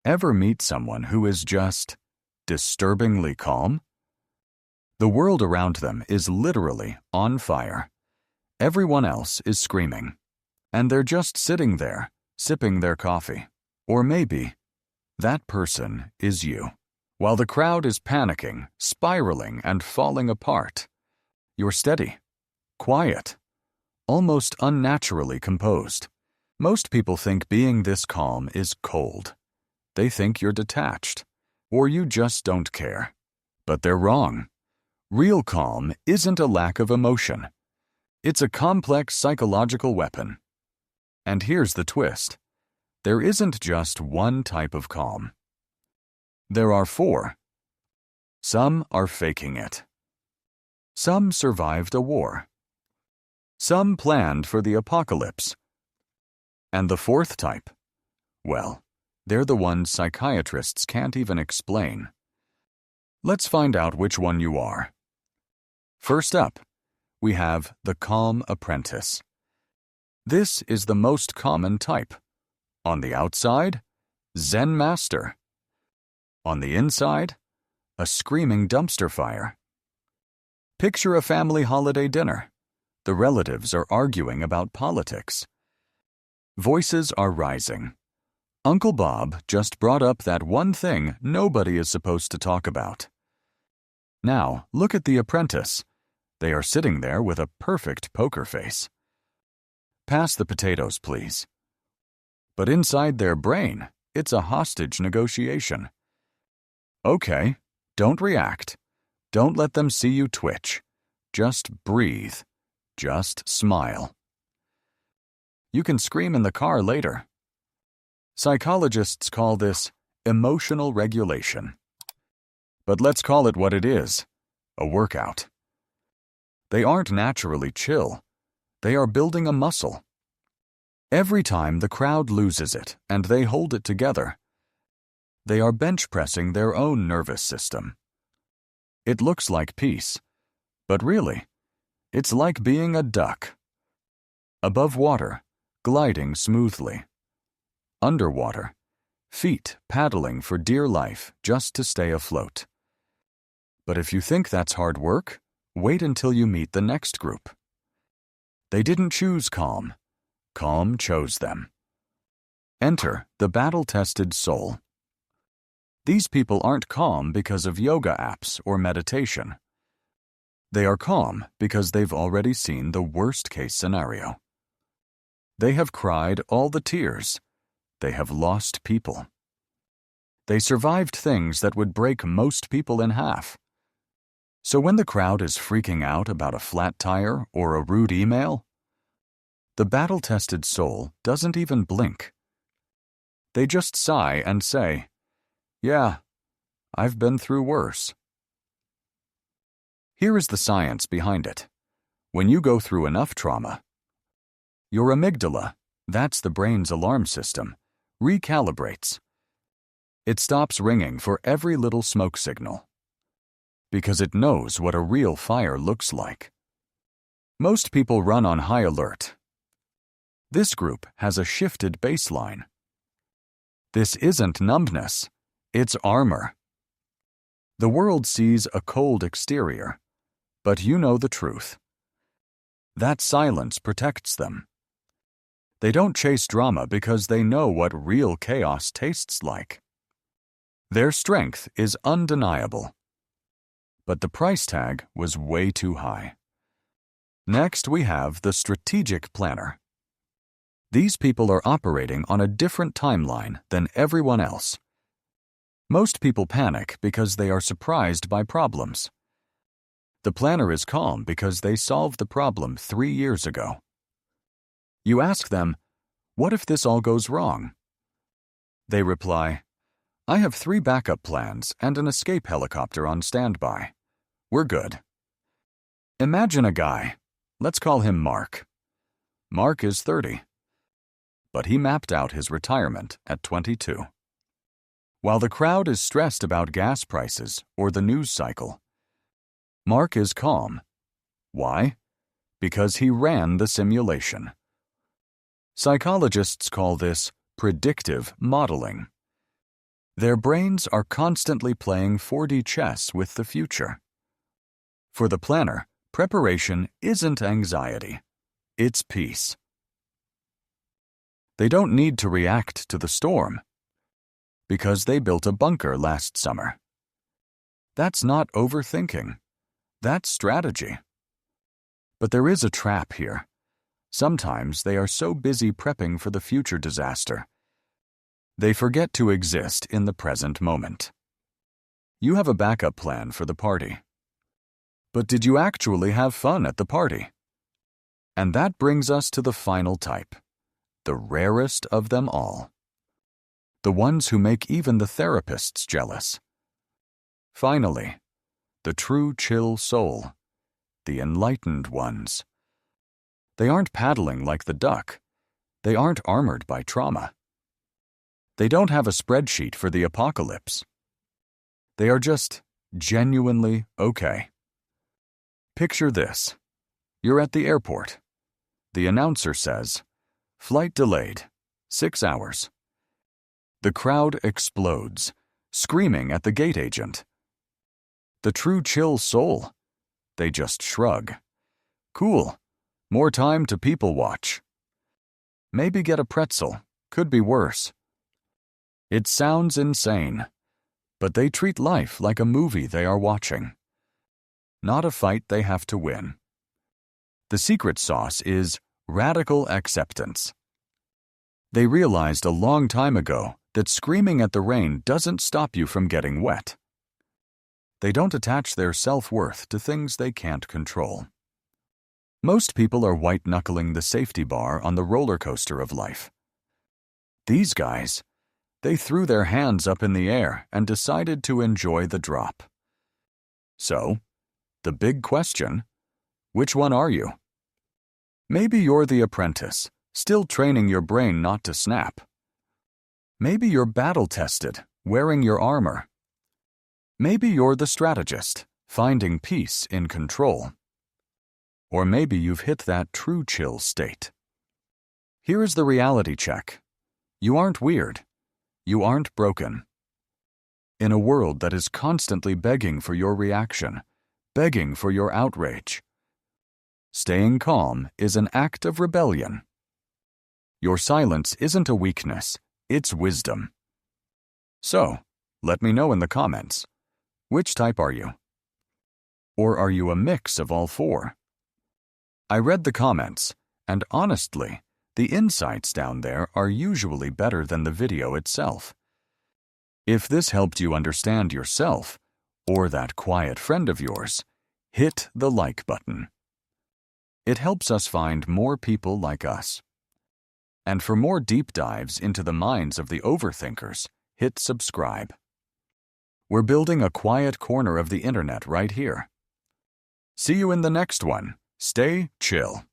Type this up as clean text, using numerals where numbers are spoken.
Ever meet someone who is just disturbingly calm? The world around them is literally on fire. Everyone else is screaming, and they're just sitting there, sipping their coffee. Or maybe that person is you. While the crowd is panicking, spiraling, and falling apart, you're steady, quiet, almost unnaturally composed. Most people think being this calm is cold. They think you're detached, or you just don't care. But they're wrong. Real calm isn't a lack of emotion. It's a complex psychological weapon. And here's the twist. There isn't just one type of calm. There are 4. Some are faking it. Some survived a war. Some planned for the apocalypse. And the 4th type, well, they're the ones psychiatrists can't even explain. Let's find out which one you are. First up, we have the calm apprentice. This is the most common type. On the outside, Zen master. On the inside, a screaming dumpster fire. Picture a family holiday dinner. The relatives are arguing about politics. Voices are rising. Uncle Bob just brought up that one thing nobody is supposed to talk about. Now, look at the apprentice. They are sitting there with a perfect poker face. Pass the potatoes, please. But inside their brain, it's a hostage negotiation. Okay, don't react. Don't let them see you twitch. Just breathe. Just smile. You can scream in the car later. Psychologists call this emotional regulation. But let's call it what it is, a workout. They aren't naturally chill. They are building a muscle. Every time the crowd loses it and they hold it together, they are bench pressing their own nervous system. It looks like peace, but really, it's like being a duck. Above water, gliding smoothly. Underwater, feet paddling for dear life just to stay afloat. But if you think that's hard work, wait until you meet the next group. They didn't choose calm. Calm chose them. Enter the battle-tested soul. These people aren't calm because of yoga apps or meditation. They are calm because they've already seen the worst-case scenario. They have cried all the tears. They have lost people. They survived things that would break most people in half. So when the crowd is freaking out about a flat tire or a rude email, the battle-tested soul doesn't even blink. They just sigh and say, "Yeah, I've been through worse." Here is the science behind it. When you go through enough trauma, your amygdala, that's the brain's alarm system, recalibrates. It stops ringing for every little smoke signal, because it knows what a real fire looks like. Most people run on high alert. This group has a shifted baseline. This isn't numbness, it's armor. The world sees a cold exterior, but you know the truth. That silence protects them. They don't chase drama because they know what real chaos tastes like. Their strength is undeniable. But the price tag was way too high. Next, we have the strategic planner. These people are operating on a different timeline than everyone else. Most people panic because they are surprised by problems. The planner is calm because they solved the problem 3 years ago. You ask them, "What if this all goes wrong?" They reply, "I have 3 backup plans and an escape helicopter on standby. We're good." Imagine a guy. Let's call him Mark. Mark is 30, but he mapped out his retirement at 22. While the crowd is stressed about gas prices or the news cycle, Mark is calm. Why? Because he ran the simulation. Psychologists call this predictive modeling. Their brains are constantly playing 4D chess with the future. For the planner, preparation isn't anxiety, it's peace. They don't need to react to the storm because they built a bunker last summer. That's not overthinking. That's strategy. But there is a trap here. Sometimes they are so busy prepping for the future disaster, they forget to exist in the present moment. You have a backup plan for the party. But did you actually have fun at the party? And that brings us to the final type, the rarest of them all. The ones who make even the therapists jealous. Finally, the true chill soul, the enlightened ones. They aren't paddling like the duck. They aren't armored by trauma. They don't have a spreadsheet for the apocalypse. They are just genuinely okay. Picture this. You're at the airport. The announcer says, "Flight delayed, 6 hours." The crowd explodes, screaming at the gate agent. The true chill soul, they just shrug. Cool, more time to people watch. Maybe get a pretzel, could be worse. It sounds insane, but they treat life like a movie they are watching, not a fight they have to win. The secret sauce is radical acceptance. They realized a long time ago that screaming at the rain doesn't stop you from getting wet. They don't attach their self-worth to things they can't control. Most people are white-knuckling the safety bar on the roller coaster of life. These guys, they threw their hands up in the air and decided to enjoy the drop. So, the big question, which one are you? Maybe you're the apprentice, still training your brain not to snap. Maybe you're battle-tested, wearing your armor. Maybe you're the strategist, finding peace in control. Or maybe you've hit that true chill state. Here is the reality check. You aren't weird. You aren't broken. In a world that is constantly begging for your reaction, begging for your outrage, staying calm is an act of rebellion. Your silence isn't a weakness, it's wisdom. So, let me know in the comments. Which type are you? Or are you a mix of all four? I read the comments, and honestly, the insights down there are usually better than the video itself. If this helped you understand yourself, or that quiet friend of yours, hit the like button. It helps us find more people like us. And for more deep dives into the minds of the overthinkers, hit subscribe. We're building a quiet corner of the internet right here. See you in the next one. Stay chill.